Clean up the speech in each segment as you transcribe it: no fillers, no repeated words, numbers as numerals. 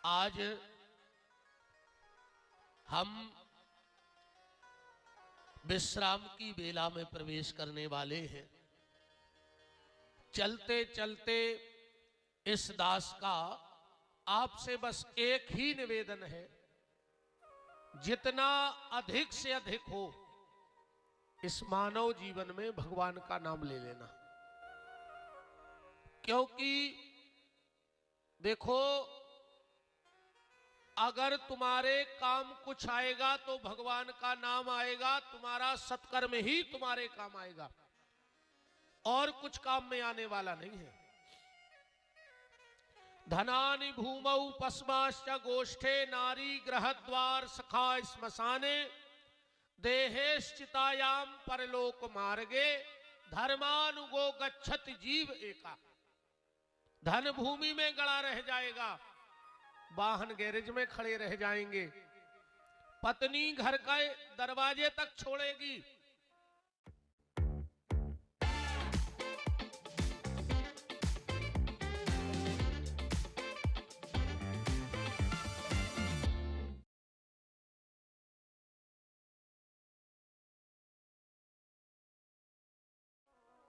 आज हम विश्राम की बेला में प्रवेश करने वाले हैं। चलते चलते इस दास का आपसे बस एक ही निवेदन है, जितना अधिक से अधिक हो इस मानव जीवन में भगवान का नाम ले लेना। क्योंकि देखो, अगर तुम्हारे काम कुछ आएगा तो भगवान का नाम आएगा, तुम्हारा सत्कर्म ही तुम्हारे काम आएगा, और कुछ काम में आने वाला नहीं है। धनानि भूमौ पस्माश्च गोष्ठे नारी गृहद्वार सखा श्मशाने देहेश्चितायाम परलोक मार्गे धर्मानुगो गच्छति जीव एका। धन भूमि में गड़ा रह जाएगा, वाहन गैरेज में खड़े रह जाएंगे, पत्नी घर का दरवाजे तक छोड़ेगी,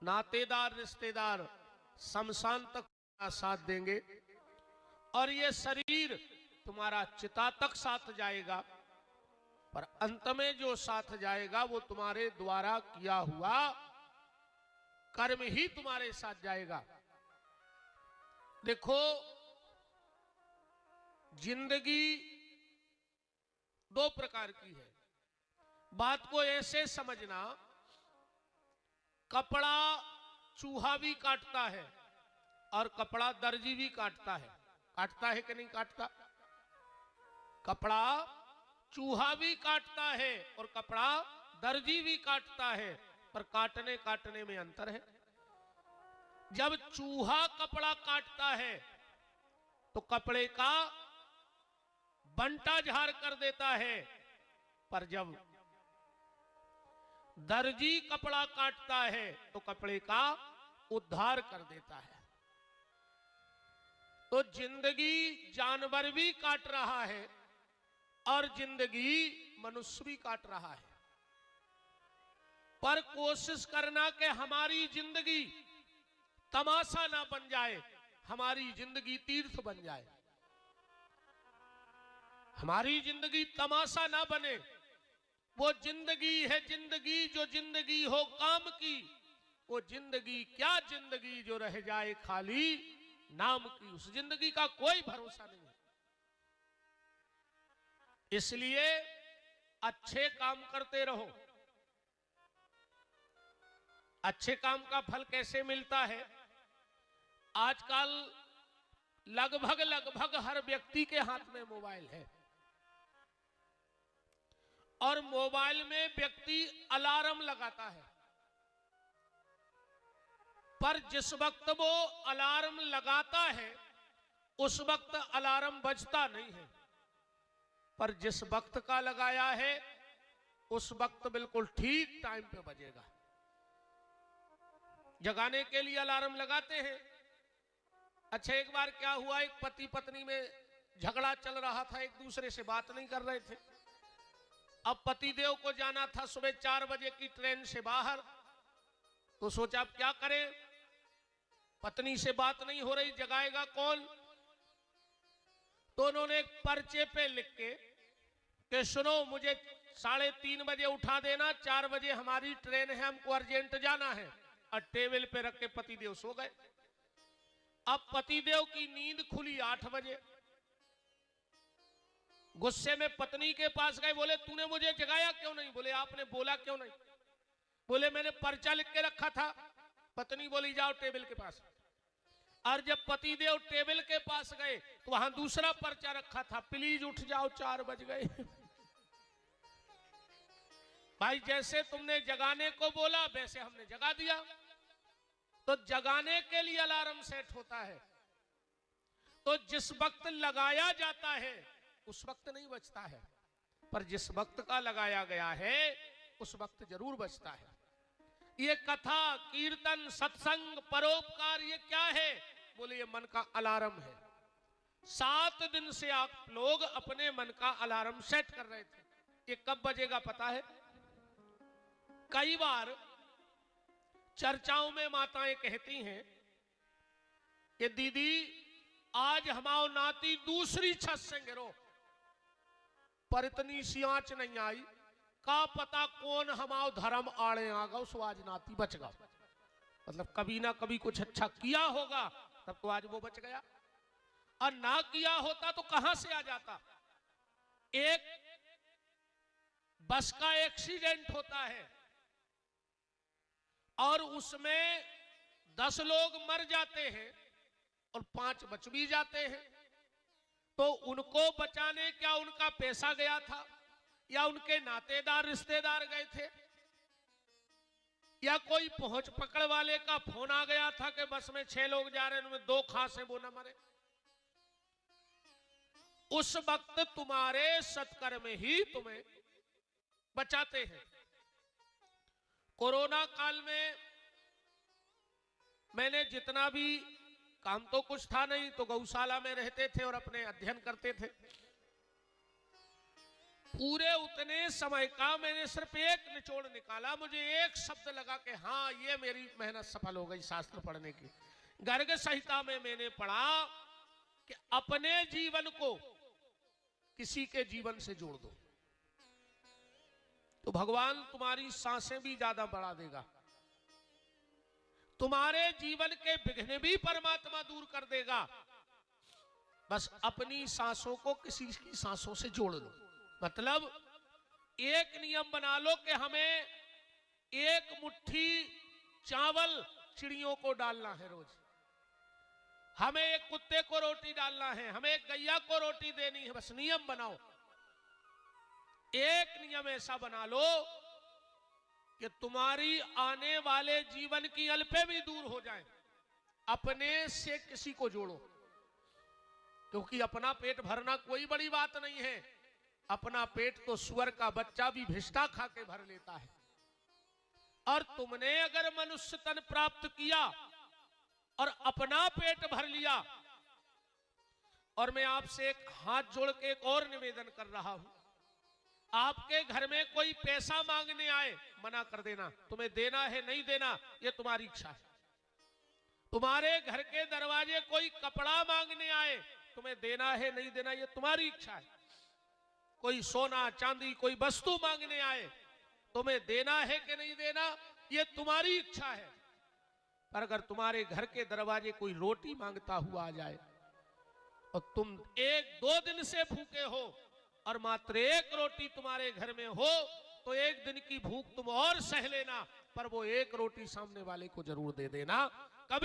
नातेदार रिश्तेदार शमशान तक साथ देंगे, और ये शरीर तुम्हारा चिता तक साथ जाएगा, पर अंत में जो साथ जाएगा वो तुम्हारे द्वारा किया हुआ कर्म ही तुम्हारे साथ जाएगा। देखो, जिंदगी दो प्रकार की है। बात को ऐसे समझना, कपड़ा चूहा भी काटता है और कपड़ा दर्जी भी काटता है। काटता है कि नहीं काटता? कपड़ा चूहा भी काटता है और कपड़ा दर्जी भी काटता है, पर काटने काटने में अंतर है। जब चूहा कपड़ा काटता है तो कपड़े का बंटा झाड़ कर देता है, पर जब दर्जी कपड़ा काटता है तो कपड़े का उद्धार कर देता है। तो जिंदगी जानवर भी काट रहा है और जिंदगी मनुष्य भी काट रहा है, पर कोशिश करना कि हमारी जिंदगी तमाशा ना बन जाए, हमारी जिंदगी तीर्थ बन जाए। हमारी जिंदगी तमाशा ना बने। वो जिंदगी है जिंदगी जो जिंदगी हो काम की, वो जिंदगी क्या जिंदगी जो रह जाए खाली नाम की। उस जिंदगी का कोई भरोसा नहीं है। इसलिए अच्छे काम करते रहो। अच्छे काम का फल कैसे मिलता है? आजकल लगभग हर व्यक्ति के हाथ में मोबाइल है, और मोबाइल में व्यक्ति अलार्म लगाता है, पर जिस वक्त वो अलार्म लगाता है उस वक्त अलार्म बजता नहीं है, पर जिस वक्त का लगाया है उस वक्त बिल्कुल ठीक टाइम पे बजेगा। जगाने के लिए अलार्म लगाते हैं। अच्छा, एक बार क्या हुआ, एक पति पत्नी में झगड़ा चल रहा था, एक दूसरे से बात नहीं कर रहे थे। अब पतिदेव को जाना था सुबह 4 बजे की ट्रेन से बाहर, तो सोचा अब क्या करें, पत्नी से बात नहीं हो रही, जगाएगा कौन? तो उन्होंने एक पर्चे पे लिख के कि सुनो, मुझे 3:30 बजे उठा देना, 4 बजे हमारी ट्रेन है, हमको अर्जेंट जाना है, और टेबल पे रख के पतिदेव सो गए। अब पतिदेव की नींद खुली 8 बजे। गुस्से में पत्नी के पास गए, बोले तूने मुझे जगाया क्यों नहीं? बोले आपने बोला क्यों नहीं? बोले मैंने पर्चा लिख के रखा था। पत्नी बोली जाओ टेबल के पास। और जब पतिदेव टेबल के पास गए तो वहां दूसरा पर्चा रखा था, प्लीज उठ जाओ 4 बज गए। भाई, जैसे तुमने जगाने को बोला वैसे हमने जगा दिया। तो जगाने के लिए अलार्म सेट होता है, तो जिस वक्त लगाया जाता है उस वक्त नहीं बचता है, पर जिस वक्त का लगाया गया है उस वक्त जरूर बचता है। ये कथा कीर्तन सत्संग परोपकार ये क्या है? बोले ये मन का अलार्म है। 7 दिन से आप लोग अपने मन का अलार्म सेट कर रहे थे, ये कब बजेगा पता है? कई बार चर्चाओं में माताएं कहती हैं कि दीदी आज हमाओ नाती दूसरी छत से गिरो, पर इतनी सी आंच नहीं आई, का पता कौन हमाओ धर्म आड़े आ गो, सो आज नाती बच गया। मतलब कभी ना कभी कुछ अच्छा किया होगा तब तो आज वो बच गया, और ना किया होता तो कहां से आ जाता। एक बस का एक्सीडेंट होता है और उसमें 10 लोग मर जाते हैं और 5 बच भी जाते हैं, तो उनको बचाने क्या उनका पैसा गया था, या उनके नातेदार रिश्तेदार गए थे, या कोई पहुंच पकड़ वाले का फोन आ गया था कि बस में 6 लोग जा रहे हैं, उनमें 2 खास हैं, वो न मरे। उस वक्त तुम्हारे सत्कर्म ही तुम्हें बचाते हैं। कोरोना काल में मैंने जितना भी, काम तो कुछ था नहीं, तो गौशाला में रहते थे और अपने अध्ययन करते थे। पूरे उतने समय का मैंने सिर्फ एक निचोड़ निकाला, मुझे एक शब्द लगा कि हाँ ये मेरी मेहनत सफल हो गई शास्त्र पढ़ने की। गर्ग संहिता में मैंने पढ़ा कि अपने जीवन को किसी के जीवन से जोड़ दो तो भगवान तुम्हारी सांसें भी ज्यादा बढ़ा देगा, तुम्हारे जीवन के विघ्न भी परमात्मा दूर कर देगा। बस अपनी सांसों को किसी की सांसों से जोड़ लो। मतलब एक नियम बना लो कि हमें 1 मुट्ठी चावल चिड़ियों को डालना है रोज, हमें एक कुत्ते को रोटी डालना है, हमें एक गैया को रोटी देनी है। बस नियम बनाओ, एक नियम ऐसा बना लो कि तुम्हारी आने वाले जीवन की अल्पे भी दूर हो जाए, अपने से किसी को जोड़ो, क्योंकि अपना पेट भरना कोई बड़ी बात नहीं है। अपना पेट तो सुअर का बच्चा भी भिष्टा खा के भर लेता है, और तुमने अगर मनुष्य तन प्राप्त किया और अपना पेट भर लिया, और मैं आपसे एक हाथ जोड़ के एक और निवेदन कर रहा हूं, आपके घर में कोई पैसा मांगने आए, मना कर देना, तुम्हें देना है नहीं देना ये तुम्हारी इच्छा है। तुम्हारे घर के दरवाजे कोई कपड़ा मांगने आए, तुम्हें देना है नहीं देना ये तुम्हारी इच्छा है। कोई सोना चांदी कोई वस्तु मांगने आए, तुम्हें देना है कि नहीं देना ये तुम्हारी इच्छा है। पर अगर तुम्हारे घर के दरवाजे कोई रोटी मांगता हुआ आ जाए और तुम 1-2 दिन से भूखे हो और मात्र 1 रोटी तुम्हारे घर में हो, तो 1 दिन की भूख तुम और सह लेना, पर वो 1 रोटी सामने वाले को जरूर दे देना। कभी